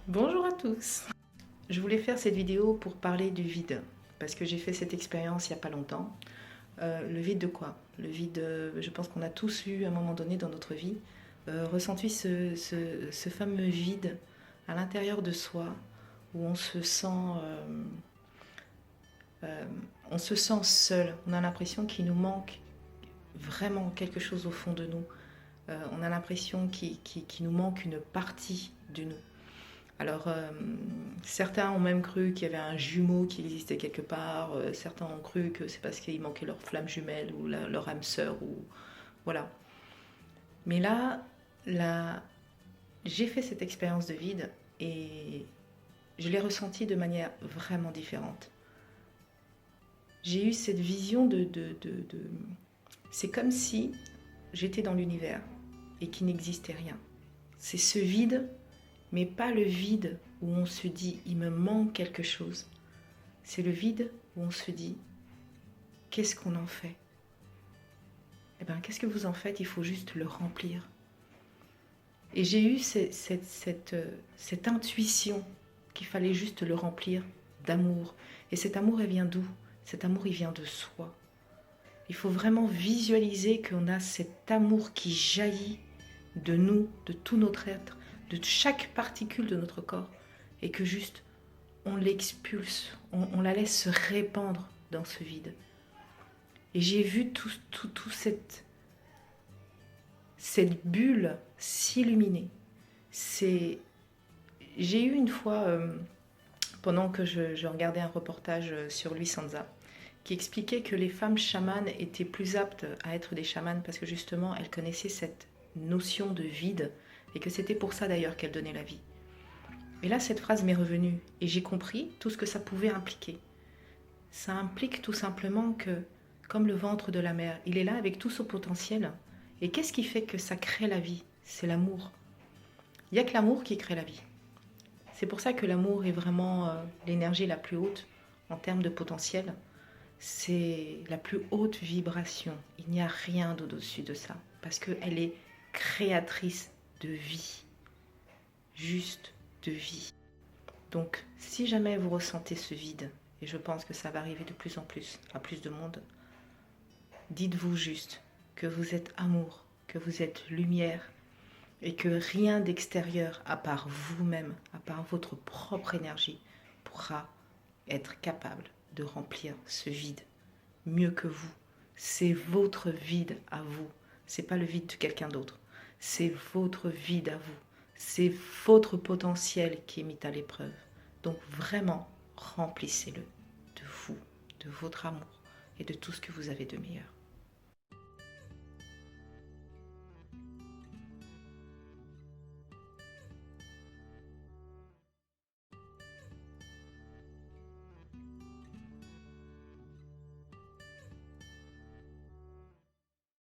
Bonjour à tous. Je voulais faire cette vidéo pour parler du vide, parce que j'ai fait cette expérience il n'y a pas longtemps. Le vide de quoi? Le vide, je pense qu'on a tous eu à un moment donné dans notre vie, ressenti ce fameux vide à l'intérieur de soi, où euh, on se sent seul, on a l'impression qu'il nous manque vraiment quelque chose au fond de nous. On a l'impression qu'il nous manque une partie de nous. Alors, certains ont même cru qu'il y avait un jumeau qui existait quelque part. Certains ont cru que c'est parce qu'il manquait leur flamme jumelle ou leur âme sœur. Voilà. Mais là, j'ai fait cette expérience de vide et je l'ai ressentie de manière vraiment différente. J'ai eu cette vision de. C'est comme si j'étais dans l'univers et qu'il n'existait rien. C'est ce vide, mais pas le vide où on se dit il me manque quelque chose. C'est le vide où on se dit qu'est-ce qu'on en fait? Eh bien, qu'est-ce que vous en faites? Il faut juste le remplir. Et j'ai eu cette intuition qu'il fallait juste le remplir d'amour. Et cet amour, il vient d'où? Cet amour, il vient de soi. Il faut vraiment visualiser qu'on a cet amour qui jaillit de nous, de tout notre être, de chaque particule de notre corps, et que juste on l'expulse, on la laisse se répandre dans ce vide. Et j'ai vu tout cette bulle s'illuminer. J'ai eu une fois, pendant que je regardais un reportage sur Luissanza, qui expliquait que les femmes chamanes étaient plus aptes à être des chamanes parce que justement elles connaissaient cette notion de vide et que c'était pour ça d'ailleurs qu'elles donnaient la vie. Et là, cette phrase m'est revenue et j'ai compris tout ce que ça pouvait impliquer. Ça implique tout simplement que, comme le ventre de la mère, il est là avec tout son potentiel. Et qu'est-ce qui fait que ça crée la vie? C'est l'amour. Il n'y a que l'amour qui crée la vie. C'est pour ça que l'amour est vraiment l'énergie la plus haute en termes de potentiel. C'est la plus haute vibration. Il n'y a rien au-dessus de ça. Parce qu'elle est créatrice de vie. Juste de vie. Donc, si jamais vous ressentez ce vide, et je pense que ça va arriver de plus en plus à plus de monde, dites-vous juste que vous êtes amour, que vous êtes lumière, et que rien d'extérieur, à part vous-même, à part votre propre énergie, pourra être capable de remplir ce vide mieux que vous. C'est votre vide à vous. C'est pas le vide de quelqu'un d'autre. C'est votre vide à vous. C'est votre potentiel qui est mis à l'épreuve. Donc vraiment, remplissez-le de vous, de votre amour et de tout ce que vous avez de meilleur.